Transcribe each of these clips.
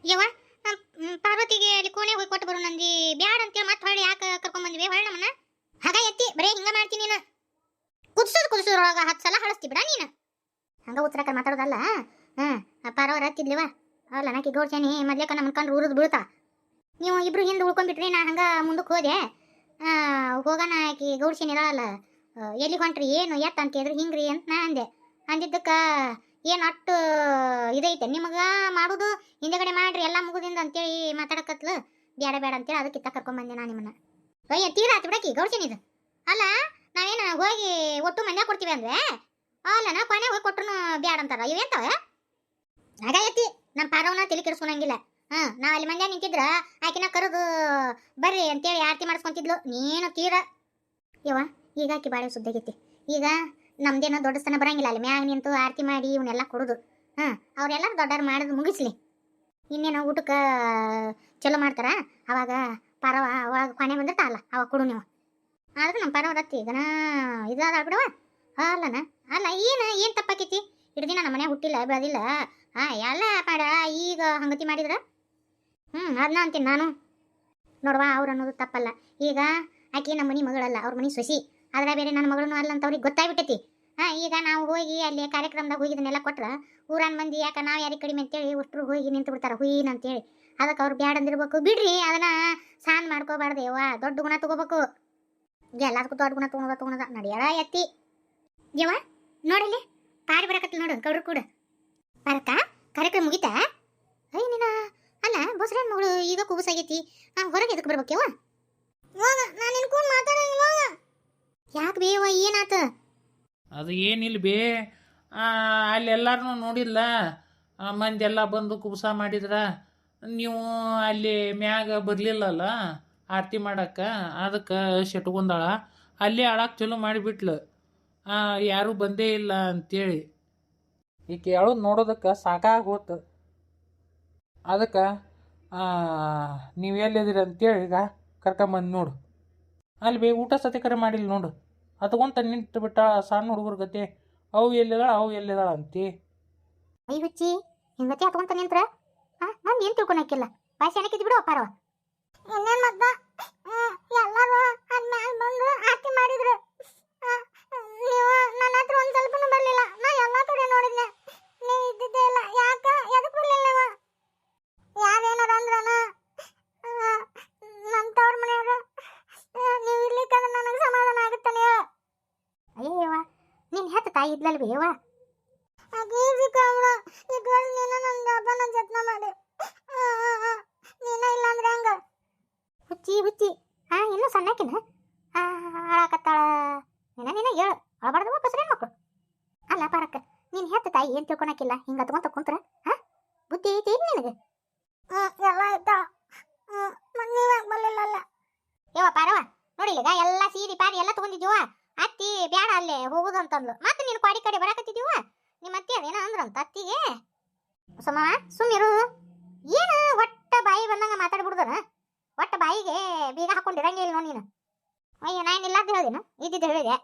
ಯವ್ವ ಪಾರ್ವತಿಗೆ ಅಲ್ಲಿ ಕೋಣೆ ಹೋಗಿ ಕೊಟ್ಟು ಬರು ನಂದಿ ಬ್ಯಾಡ ಅಂತೇಳಿ ಮತ್ತೆ ಹೊಳ್ಳಿ ಯಾಕೆ ಕರ್ಕೊಂಡ್ ಬಂದಿವಿ ಹೊಳ್ಳಿ ನಮ್ಮನ್ನ ಹಾಗ ಎತ್ತಿ ಬರೇ ಹಿಂಗ ಮಾಡ್ತೀನಿ ನೀನು ಕುದಿಸೋದ್ರೊಳಗ 10 ಸಲ ಹಳಸ್ತಿ ಬಿಡ ನೀನು ಹಂಗ ಉತ್ತರಕ ಮಾತಾಡೋದಲ್ಲ ಪಾರವ್ರ ಹತ್ತಿದ್ಲಿವ ಅಲ್ಲ ನಾಕಿ ಗೌಡ್ಚಾನಿ ಮೊದ್ಲೇಕ ನಮ್ಮ ಕಂಡ್ರು ಉರಿದು ಬೀಳ್ತಾ ನೀವು ಇಬ್ರು ಹಿಂದೆ ಉಳ್ಕೊಂಡ್ಬಿಟ್ರಿ ನಾ ಹಂಗ ಮುಂದಕ್ಕೆ ಹೋದೆ ಹೋಗೋಣ ಆಕಿ ಗೌಡ್ಚಾನಿ ಇರಲ್ಲ ಎಲ್ಲಿ ಹೊಂಟ್ರಿ ಏನು ಎತ್ತ ಅಂತ ಹೇಳಿದ್ರು ಹಿಂಗ್ರಿ ಅಂತ ನಾ ಅಂದೆ ಅಂದಿದ್ದಕ್ಕೆ ಏನು ಅಟ್ಟು ಇದೈತೆ ನಿಮಗೆ ಮಾಡೋದು ಹಿಂದೆಗಡೆ ಮಾಡ್ರಿ ಎಲ್ಲ ಮುಗುದಿಂದ ಅಂತೇಳಿ ಮಾತಾಡಕತ್ಲು ಬೇಡ ಬೇಡ ಅಂತೇಳಿ ಅದಕ್ಕೆ ಕರ್ಕೊಂಬಂದೆ ನಾನು ನಿಮ್ಮನ್ನ ಅಯ್ಯ ತೀರಾ ಆತು ಬಿಡಕಿ ಗೌಡ್ಚನಿದು ಅಲ್ಲ ನಾವೇನು ಹೋಗಿ ಒಟ್ಟು ಮನ್ಯಾಗ ಕೊಡ್ತೀವಿ ಅಂದ್ರೆ ಅಲ್ಲ ನಾ ಕೊನೆ ಹೋಗಿ ಕೊಟ್ರು ಬ್ಯಾಡ ಅಂತಾರ ಇವೇಂತವ ಆಗ ಐತಿ ನಮ್ಮ ಪಾರವನ ತಲೆ ಕೆಡಿಸ್ಕೊಳಂಗಿಲ್ಲ ನಾವ್ ಅಲ್ಲಿ ಮಂಡ್ಯ ನಿಂತಿದ್ರ ಆಕಿನ ಕರೆದು ಬರ್ರಿ ಅಂತೇಳಿ ಆರತಿ ಮಾಡಿಸ್ಕೊಂತಿದ್ಲು ನೀನು ತೀರಾ ಯವ್ವ ಈಗ ಆಕಿ ಬಾಳೆ ಸುದ್ದಾಗೈತಿ ಈಗ ನಮ್ದೇನೋ ದೊಡ್ಡ ಸ್ಥಾನ ಬರಂಗಿಲ್ಲ ಅಲ್ಲಿ ಮ್ಯಾಗ ನಿಂತು ಆರತಿ ಮಾಡಿ ಇವನ್ನೆಲ್ಲ ಕೊಡೋದು ಅವ್ರೆಲ್ಲರೂ ದೊಡ್ಡವ್ರು ಮಾಡೋದು ಮುಗಿಸ್ಲಿ ಇನ್ನೇನೋ ಊಟಕ್ಕೆ ಚಲೋ ಮಾಡ್ತಾರ ಅವಾಗ ಪರವ ಅವಾಗ ಕೊನೆ ಬಂದಿರ್ತಾರಲ್ಲ ಅವಾಗ ಕೊಡು ನೀವು ಆದ್ರೆ ನಮ್ಮ ಪರವ ರತ್ತಿ ಈಗನ ಇದಾದ ಬಿಡವ ಅಲ್ಲನ ಅಲ್ಲ ಏನು ತಪ್ಪಾಕೈತಿ ಇಷ್ಟು ದಿನ ನಮ್ಮ ಮನೆ ಹುಟ್ಟಿಲ್ಲ ಬೆಳೆದಿಲ್ಲ ಎಲ್ಲ ಮಾಡ ಈಗ ಹಂಗತಿ ಮಾಡಿದ್ರ ಅದನ್ನ ಅಂತೀನಿ ನಾನು ನೋಡುವ ಅವ್ರು ಅನ್ನೋದು ತಪ್ಪಲ್ಲ ಈಗ ಆಕಿ ನಮ್ಮ ಮನೆ ಮಗಳಲ್ಲ ಅವ್ರ ಮನೆ ಸೊಸಿ ಆದ್ರೆ ಬೇರೆ ನನ್ನ ಮಗಳೂ ಅಲ್ಲ ಅಂತ ಅವ್ರಿಗೆ ಗೊತ್ತಾಗ್ಬಿಟ್ಟೈತಿ ಈಗ ನಾವು ಹೋಗಿ ಅಲ್ಲಿ ಕಾರ್ಯಕ್ರಮದಾಗ ಹೋಗಿದ್ದನ್ನೆಲ್ಲ ಕೊಟ್ರ ಊರನ್ ಮಂದಿ ಯಾಕೆ ನಾವು ಯಾರಿಗೆ ಕಡಿಮೆ ಅಂತೇಳಿ ಅಷ್ಟ್ರು ಹೋಗಿ ನಿಂತು ಬಿಡ್ತಾರ ಹುಯಿನ್ ಅಂತೇಳಿ ಅದಕ್ಕೆ ಅವ್ರು ಬ್ಯಾಡ ಅಂದಿರ್ಬೇಕು ಬಿಡ್ರಿ ಅದನ್ನ ಸಾನ್ ಮಾಡ್ಕೋಬಾರ್ದು ಯವ್ವ ದೊಡ್ಡ ಗುಣ ತಗೋಬೇಕು ಎಲ್ಲದಕ್ಕೂ ದೊಡ್ಡ ಗುಣ ತಗೊಳದ ನಡಿಯಳ ಎತ್ತಿ ಯವ್ವ ನೋಡಲ್ಲಿ ಪಾರಿ ಬರಕತ್ತಿ ನೋಡು ಗೌಡ್ರು ಕೂಡ ಬರಕ ಕಾರ್ಯಕ್ರಮ ಮುಗಿತಾ ಅಯ್ಯ ನೀನ ಅಲ್ಲ ಬಸರನ್ ಮಗಳು ಈಗ ಕುಬಸಾಗೈತಿ ಹೊರಗೆ ಎದಕ್ಕೆ ಬರ್ಬೇಕವ್ವ ನಾನು ನಿನ್ಕೊಂಡು ಮಾತಾಡೋಣ ಯಾಕೆ ಬೇವ ಏನಾತ ಅದು ಏನಿಲ್ಲ ಬೇ ಅಲ್ಲಿ ಎಲ್ಲರೂ ನೋಡಿಲ್ಲ ಮಂದಿ ಎಲ್ಲ ಬಂದು ಕುಬಸ ಮಾಡಿದ್ರ ನೀವು ಅಲ್ಲಿ ಮ್ಯಾಗ ಬರಲಿಲ್ಲಲ್ಲ ಆರತಿ ಮಾಡಕ್ಕೆ ಅದಕ್ಕೆ ಶೆಟ್ಕೊಂಡಾಳ ಅಲ್ಲಿ ಆಳಕ್ಕೆ ಚಲೋ ಮಾಡಿಬಿಟ್ಲು ಯಾರೂ ಬಂದೇ ಇಲ್ಲ ಅಂತೇಳಿ ಈಕೆ ಹೇಳೋದು ನೋಡೋದಕ್ಕೆ ಸಾಕಾಗಿ ಹೋತು ಅದಕ್ಕೆ ನೀವು ಎಲ್ಲಿದ್ದೀರಿ ಅಂತೇಳಿ ಈಗ ಕರ್ಕೊಂಬಂದು ನೋಡು ಅಲ್ಲಿ ಬೇ ಊಟ ಸತಿಕರ ಮಾಡಿಲ್ಲ ನೋಡು ಅದಕ್ಕೊಂತ ನಿಂತು ಬಿಟ್ಟ ಸಣ್ಣ ಹುಡುಗರ ಗತಿ ಅವು ಎಲ್ಲಿದಾಳ ಅಂತಿ ಐ ಹುಚ್ಚಿ ಹಿಂಗತಿ ಹತ್ಕೊಂತ ನಿಂತ್ರ ನಾನು ಏನು ತಿಳ್ಕೊಳಕ್ಕಿಲ್ಲ ಭಾಷೆ ಏನಕ್ಕಿದ್ ಬಿಡು ಅಪ್ಪಾರವ ಇನ್ನೇನು ಮದ್ದ ಎಲ್ಲರೂ ಅದ್ಮ್ಯಾಲ ಬಂದು ಆರತಿ ಮಾಡಿದ್ರು ನೀವು ನನ್ನ ಹತ್ರ ಒಂದು ಸ್ವಲ್ಪನೂ ಬರಲಿಲ್ಲ ನಾ ಎಲ್ಲ ಕಡೆ ನೋಡಿದ್ನೆ ನೀವು ಇದ್ದಿದ್ದೇ ಇಲ್ಲ ಯಾಕೆ ಎದಕ್ಕೆ ಬರಲಿಲ್ಲ ಯಾರೇನಾರ ಅಂದ್ರನ ನನ್ನ ತವ್ರ ಮನೆಯವರು ನೀವು ಇರ್ಲಿಕ್ಕಂದ್ರೆ ನನಗೆ ಸಮಾಧಾನ ಆಗುತ್ತಾನೆ ಅಯ್ಯವ್ವ ನೀನು ಹೆತ್ತ ತಾಯಿ ಇದ್ಲಲ್ವೇ ಯವ್ವ ಅಗೀಜಿ ಕಮ್ರ ಇದುವರೆಗೆ ನೀನು ನನ್ನ ಹಬ್ಬನ ಜತ್ನ ಮಾಡಿ ನೀನ ಇಲ್ಲ ಅಂದ್ರೆ ಹಂಗ ಹುಚ್ಚಿ ಇನ್ನೂ ಸಣ್ಣಕಿನ ಹಾಳಾಕತ್ತಾಳ ನೀನ ಹೇಳು ಅಳಬಾರ್ದು ವಾಪಸ್ ಮಕ್ಕಳು ಅಲ್ಲ ಪಾರಕ್ಕ ನೀನು ಹೆತ್ತ ತಾಯಿ ಏನು ತಿಳ್ಕೊಳಕಿಲ್ಲ ಹಿಂಗೆ ಹತ್ಕೊಂತ ಕುಂತ್ರ ಬುದ್ಧಿ ಐತಿ ನಿನಗೆ ಎಲ್ಲ ಆಯ್ತಾ ನೀವಾಗ ಬರಲಿಲ್ಲ ಯವ್ವ ಪಾರವ ನೋಡಿಲ್ಲ ಎಲ್ಲ ಸೀರೆ ಪಾರಿ ಎಲ್ಲ ತಗೊಂಡಿದ್ದೀವ ಅತ್ತಿ ಬ್ಯಾಡ ಅಲ್ಲೇ ಹೋಗುದು ಅಂತಂದ್ಲು ಮತ್ತೆ ನೀನು ಕ್ವಾಡಿ ಕಡೆ ಬರಾಕತ್ತಿದ್ದೀವ ನಿಮ್ಮ ಅತ್ತಿ ಅದೇನೋ ಅಂದ್ರಂತ ಅತ್ತಿಗೆ ಸುಮ್ಮಿರು ಏನು ಒಟ್ಟ ಬಾಯಿ ಬಂದಂಗ ಮಾತಾಡ್ಬಿಡುದನ ಒಟ್ಟ ಬಾಯಿಗೆ ಬೀಗ ಹಾಕೊಂಡಿರಂಗಿಲ್ಲ ನೋಡಿ ನೀನು ಅಯ್ಯ ನಾನು ಇಲ್ಲ ಅಂತ ಹೇಳಿದೇನು ಇದ್ದಿದ್ದು ಹೇಳಿದೆ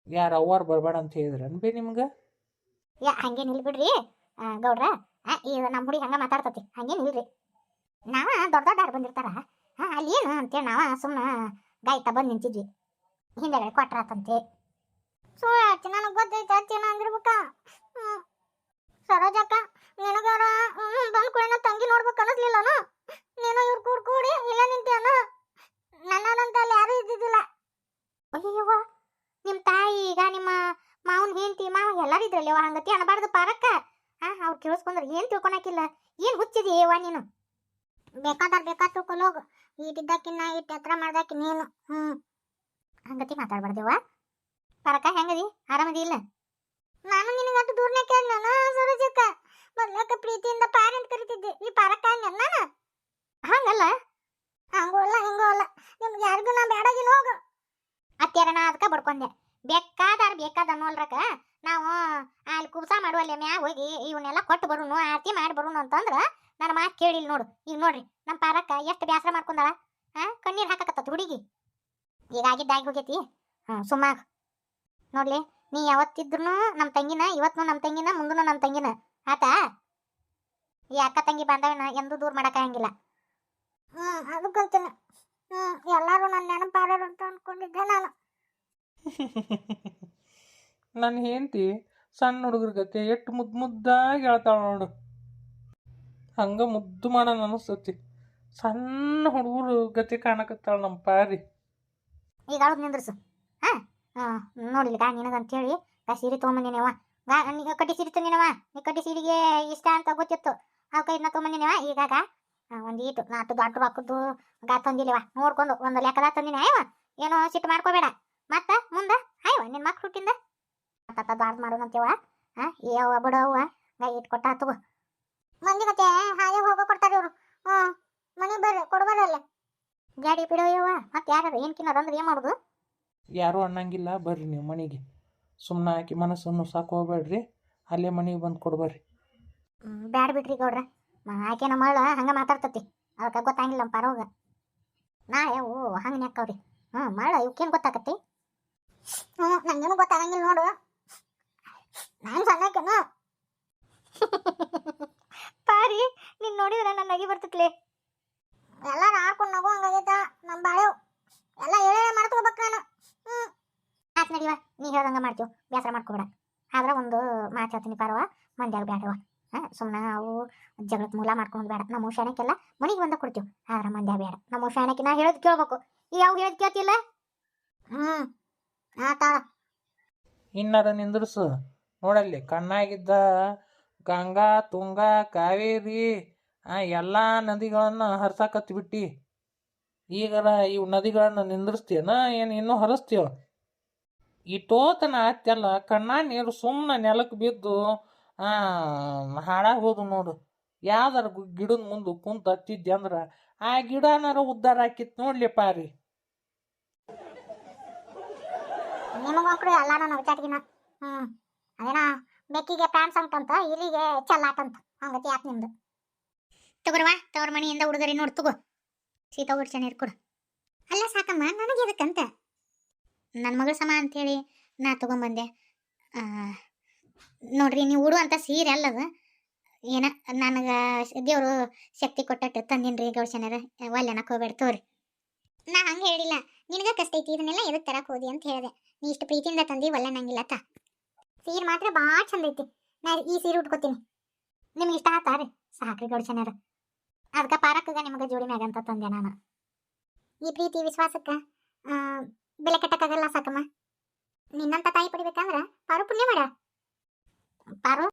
ಯಾರು ಅವ್ವಾರು ಬರಬೇಡ ಅಂತ ಹೇಳಿದ್ರ ಅನ್ಬೇ ನಿಮ್ಗೆ ಹಂಗೆ ನಿಲ್ಬಿಡ್ರಿ ಗೌಡ್ರ ಈಗ ನಮ್ಮ ಹುಡುಗಿ ಹಂಗ ಮಾತಾಡ್ತತಿ ಹಂಗೆ ನಿಲ್ರಿ ನಾವ ದೊಡ್ಡಾರು ಬಂದಿರ್ತಾರ ಅಲ್ಲಿ ಏನು ಅಂತೇಳಿ ನಾವ ಸುಮ್ಮನೆ ಗಾಯ್ತಾ ಬಂದು ನಿಂತಿದ್ವಿ ಹಿಂದೆಗಡೆ ಕೊಟ್ರಾತಂತೆ ಸುಳ್ಳು ನನಗೆ ಗೊತ್ತೈತೆ ಅಚ್ಚೇನ ಅಂದಿರ್ಬೇಕ ಸರೋಜಕ್ಕ ನಿನಗಾರ ಬಂದು ಕೂಡ ತಂಗಿ ನೋಡ್ಬೇಕು ಅನ್ನಿಸ್ಲಿಲ್ಲನು ನೀನು ಇವ್ರು ಕೂಡಿ ಇಲ್ಲ ನಿಂತೇನ ನನ್ನದಂತ ಅಲ್ಲಿ ಯಾರೂ ಇದ್ದಿದ್ದಿಲ್ಲ ಅಯ್ಯವ್ವ ನಿಮ್ಮ ತಾಯಿ ಈಗ ನಿಮ್ಮ ಮಾವನ ಹೆಂಡತಿ ಮಾವ ಎಲ್ಲರೂ ಇದ್ರಲ್ಲಿ ಅವ ಹಂಗತಿ ಅನ್ನಬಾರ್ದು ಪಾರಕ್ಕ ಅವ್ರು ಕೇಳಿಸ್ಕೊಂಡ್ರೆ ಏನು ತಿಳ್ಕೊಳಕಿಲ್ಲ ಏನು ಹುಚ್ಚಿದೆಯವ್ವ ನೀನು ಬೇಕಾದ್ರೆ ತಿಳ್ಕೊಳ್ಳೋಗು ಈಟಿದ್ದಾಕಿನ್ನ ಇಟ್ಟು ಎತ್ತರ ಮಾಡ್ದಾಕಿ ನೀನು ಹಂಗತಿ ಮಾತಾಡ್ಬಾರ್ದೇವ ಪಾರಕ್ಕ ಹೆಂಗದಿ ಆರಾಮದಿ ಇಲ್ಲ ನಾನು ನಿನಗೆ ಅಷ್ಟು ದೂರನೇ ಕೇಳಿನ ಸರೋಜಕ್ಕ ಮೊದ್ಲಕ್ಕ ಪ್ರೀತಿಯಿಂದ ಪ್ಯಾರೆಂಟ್ ಕರಿತಿದ್ದೆ ಈ ಪಾರಕ್ಕ ಹಂಗಲ್ಲ ಹಂಗಲ್ಲ ಹಂಗೂ ಅಲ್ಲ ಹಿಂಗೂ ಅಲ್ಲ ನಿಮ್ಗೆ ಯಾರಿಗೂ ನಾ ಬೇಡಾಗಿಲ್ಲ ಹೋಗು ಅತ್ಯಾರನ ಅದಕ್ಕೆ ಬಡ್ಕೊಂಡೆ ಬೇಕಾದ ಅನ್ನೋಲ್ರಕ್ಕ ನಾವು ಅಲ್ಲಿ ಕುಬ್ಸ ಮಾಡುವಲ್ಲಿ ಮ್ಯಾಗ ಹೋಗಿ ಇವನ್ನೆಲ್ಲ ಕೊಟ್ಟು ಬರೋನು ಆರತಿ ಮಾಡಿ ಬರೋನು ಅಂತಂದ್ರೆ ನನ್ನ ಮಾತು ಕೇಳಿಲ್ಲ ನೋಡು ಈಗ ನೋಡ್ರಿ ನಮ್ಮ ಪಾರಕ್ಕ ಎಷ್ಟು ಬೇಸರ ಮಾಡ್ಕೊಂಡಾಳ ಕಣ್ಣೀರು ಹಾಕಕತ್ತ ಹುಡುಗಿ ಈಗ ಆಗಿದ್ದಾಗಿ ಹೋಗೈತಿ ಸುಮ್ಮಾಗ ನೋಡ್ಲಿ ನೀ ಯಾವತ್ತಿದ್ರು ನಮ್ಮ ತಂಗಿನ ಇವತ್ತು ನಮ್ಮ ತಂಗಿನ ಮುಂದೂ ನಮ್ಮ ತಂಗಿನ ಆತಾ ಈ ಅಕ್ಕ ತಂಗಿ ಬಾಂಧವ್ಯನ ಎಂದೂ ದೂರ ಮಾಡಕ್ಕಾಗಂಗಿಲ್ಲ. ಅದಕ್ಕಂತೇನೆ ಎಲ್ಲರೂ ನನ್ನ ನೆನಪಾರ ಅಂತ ಅನ್ಕೊಂಡಿದ್ದೆ ನಾನು. ನನ್ನ ಹೆಂಡತಿ ಸಣ್ಣ ಹುಡುಗರ ಗತೆ ಎಷ್ಟು ಮುದ್ದಾಗಿ ಹೇಳ್ತಾಳ ನೋಡು. ಹಂಗೆ ಮುದ್ದು ಮಾಡೋಣ ಅನಿಸ್ತತಿ. ಸಣ್ಣ ಹುಡುಗರು ಗತಿ ಕಾಣಕತ್ತಾಳ ನಮ್ಮ ಪಾರಿ. ಈಗ ಅಳದ್ ನಿಂದ್ರಸು. ನೋಡಿಲ್ಲ ನಿನಗಂತೇಳಿ ಸೀರೆ ತೊಗೊಂಬಂದಿನವ. ಕಟ್ಟಿ ಸೀರೆ ತಂದಿನವ. ಈ ಕಟ್ಟಿ ಸೀರೆಗೆ ಇಷ್ಟ ಅಂತ ಗೊತ್ತಿತ್ತು. ಅವ್ ಕೈನ ತೊಗೊಂಬಂದಿನವ. ಈಗಾಗ ಒಂದೀಟು ನಾಟು ದೊಡ್ಡ ರೊಕ್ಕದ್ದು ತಂದಿಲ್ಲವ. ನೋಡ್ಕೊಂಡು ಒಂದು ಲೆಕ್ಕದ ತಂದಿನಿ. ಅಯ್ಯವ ಏನೋ ಸಿಟ್ಟು ಮಾಡ್ಕೋಬೇಡ. ಮತ್ತ ಮುಂದ ಅಯ್ಯವ ನಿನ್ ಮಕ್ಳು ಹುಟ್ಟಿಂದ ದೊಡ್ಡ ಮಾಡೋಣಂತೇವ. ಯಾವ ಬಿಡವ್ವ ಇಟ್ಟು ಕೊಟ್ಟ ತಗೋ. ಮಂದಿ ಮತ್ತೆ ಹಾಗೆ ಹೋಗೋ ಕೊಡ್ತಾರೆ ಇವರು. ಮನೆ ಬರ್ರಿ ಕೊಡ್ಬಾರಲ್ಲ ಗಾಡಿ ಬಿಡೋಯವ್ವ. ಮತ್ತೆ ಯಾರು ಏನ್ ಕಿನ್ನೋರು ಅಂದ್ರೆ ಏನ್ ಮಾಡುದು? ಯಾರೂ ಅನ್ನಂಗಿಲ್ಲ, ಬರ್ರಿ ನೀವು ಮನೆಗೆ. ಸುಮ್ಮನೆ ಹಾಕಿ ಮನಸ್ಸನ್ನು ಸಾಕು ಹೋಗ್ಬೇಡ್ರಿ, ಅಲ್ಲೇ ಮನೆಗೆ ಬಂದು ಕೊಡ್ಬರ್ರಿ. ಬ್ಯಾಡ ಬಿಡ್ರಿ ಗೌಡ್ರ. ಆಕೆ ನಮ್ಮ ಮಳ ಹಂಗ ಮಾತಾಡ್ತತಿ. ಅದಕ್ಕೆ ಗೊತ್ತಾಗಿಲ್ಲ ನಮ್ಮ ಪರೋಗ. ನಾಳೆ ಹಂಗೆ ನೆಕ್ಕವ್ರಿ. ಮಳ ಇವಕ್ಕೇನು ಗೊತ್ತಾಕತಿ? ನಂಗೇನು ಗೊತ್ತಾಗಂಗಿಲ್ಲ ನೋಡು. ನಾನು ಸಣ್ಣಕ್ಕೇನು ಪಾರಿ ನೀನ್ ನೋಡಿದ್ರೆ ನನ್ನ ನಗಿ ಬರ್ತತ್ಲೆ. ಎಲ್ಲಾರು ಆಡ್ಕೊಂಡು ನಗು ಹಂಗಾಗೈತ ನಮ್ಮ ಬಾಳೆವು. ಎಲ್ಲ ಹೇಳೇ ಮಾಡ್ಕೋಬೇಕು ನಾನು. ಆತ್ ನಡಿವ, ನೀ ಹೇಳ್ದಂಗ ಮಾಡ್ತೀವಿ. ಬೇಸರ ಮಾಡ್ಕೊಬೇಡ. ಆದ್ರೆ ಒಂದು ಮಾತು ಹೇಳ್ತೀನಿ ಪಾರವ, ಮಂದ್ಯಾಗ ಬೇಡವ. ಸುಮ್ಮನೆ ಅವು ಜಗಳದ ಮೂಲ ಮಾಡ್ಕೊಂಡು ಬೇಡ. ನಮ್ಮ ಶಾಣಕ್ಕೆಲ್ಲ ಮನೆಗೆ ಬಂದ ಕೊಡ್ತೀವಿ. ಆದ್ರೆ ಮಂದ್ಯಾಗ ಬೇಡ. ನಮ್ಮ ಶಾಣಕ್ಕೆ ನಾ ಹೇಳೋದು ಕೇಳ್ಬೇಕು. ಈ ಯಾವ ಹೇಳೋದು ಕೇಳ್ತಿಲ್ಲ. ಆತಾಳ ಇನ್ನಾರ ನಿಂದ್ರಸು. ನೋಡಲ್ಲಿ ಕಣ್ಣಾಗಿದ್ದ ಗಂಗಾ ತುಂಗಾ ಕಾವೇರಿ ಎಲ್ಲ ನದಿಗಳನ್ನು ಹರ್ಸಾಕತ್ಬಿಟ್ಟು ಈಗರ ಇವು ನದಿಗಳನ್ನು ನಿಂದ್ರಿಸ್ತೀಯನ ಏನು ಇನ್ನೂ ಹರಿಸ್ತೀವ? ಇಟ್ಟೋತನ ಆತ್ಯಲ್ಲ ಕಣ್ಣಾ ನೀರು ಸುಮ್ಮನೆ ನೆಲಕ್ಕೆ ಬಿದ್ದು ಹಾಳಾಗಿ ಹೋದು ನೋಡು. ಯಾವ್ದಾರ ಗಿಡದ ಮುಂದೆ ಕುಂತ ಹತ್ತಿದ್ದೆ ಅಂದ್ರೆ ಆ ಗಿಡನಾರ ಉದ್ಧಾರ ಆಕಿತ್ತು ನೋಡ್ಲಿ ಪಾರಿ. ನಿಮಗೋಕ್ರು ಎಲ್ಲ ನಾನು ವಿಚಾರಿನ. ಅದೇನ ಬೆಕ್ಕಿಗೆ ಪ್ಯಾಂಟ್ ಸಂಕಂತ ಇಲ್ಲಿಗೆ ಚೆಲ್ಲಾಟಂತ ಹಂಗತಿ ಯಾಕೆ ನಿಮ್ದು. ತಗೋರ್ವಾ ತವ್ರ ಮನೆಯಿಂದ ಹುಡುಗರಿ ನೋಡಿ ತಗೋ. ಸೀತಾ ಉಡ್ಸನೆ ಇರ್ಕೊಡು. ಅಲ್ಲ ಸಾಕಮ್ಮ, ನನಗೆ ಇದಕ್ಕಂತ ನನ್ನ ಮಗಳ ಸಮ ಅಂತೇಳಿ ನಾ ತಗೊಂಬಂದೆ. ನೋಡ್ರಿ ನೀವು ಉಡುವಂಥ ಸೀರೆ ಅಲ್ಲದ ಏನ ನನಗೆ ದೇವರು ಶಕ್ತಿ ಕೊಟ್ಟಟ್ಟು ತಂದಿನ್ರಿ ಗೌಡ್ಸನ್ಯಾರ. ಒಲ್ಲೆನಕ್ಕೆ ಹೋಗ್ಬೇಡ ತೋರಿ. ನಾ ಹಂಗೆ ಹೇಳಿಲ್ಲ, ನಿನಗೆ ಕಷ್ಟ ಐತಿ ಇದನ್ನೆಲ್ಲ ಎದಕ್ಕೆ ತರಕ್ಕೆ ಹೋದಿ ಅಂತ ಹೇಳಿದೆ. ನೀ ಇಷ್ಟು ಪ್ರೀತಿಯಿಂದ ತಂದು ಒಳ್ಳೆ ನಂಗಿಲ್ಲ ತ. ಸೀರೆ ಮಾತ್ರ ಭಾಳ ಚಂದ ಐತಿ. ನಾ ಈ ಸೀರೆ ಉಟ್ಕೋತೀನಿ. ನಿಮ್ಗೆ ಇಷ್ಟ ಆತ ರೀ? ಸಾಕ್ರಿ ಗೌಡ್ಸನ್ಯಾರ. ಅದಕ್ಕೆ ಪಾರಕ್ಕಗ ನಿಮಗೆ ಜೋಡಿ ಮ್ಯಾಗ ಅಂತ ತಂದೆ ನಾನು. ಈ ಪ್ರೀತಿ ವಿಶ್ವಾಸಕ್ಕೆ ಬೆಲೆ ಕಟ್ಟಕ್ಕಾಗಲ್ಲ ಸಾಕಮ್ಮ. ನಿನ್ನಂತ ತಾಯಿ ಪಡಿಬೇಕಂದ್ರೆ ಪಾರು ಪುಣ್ಯ ಮಾಡ. ಪಾರು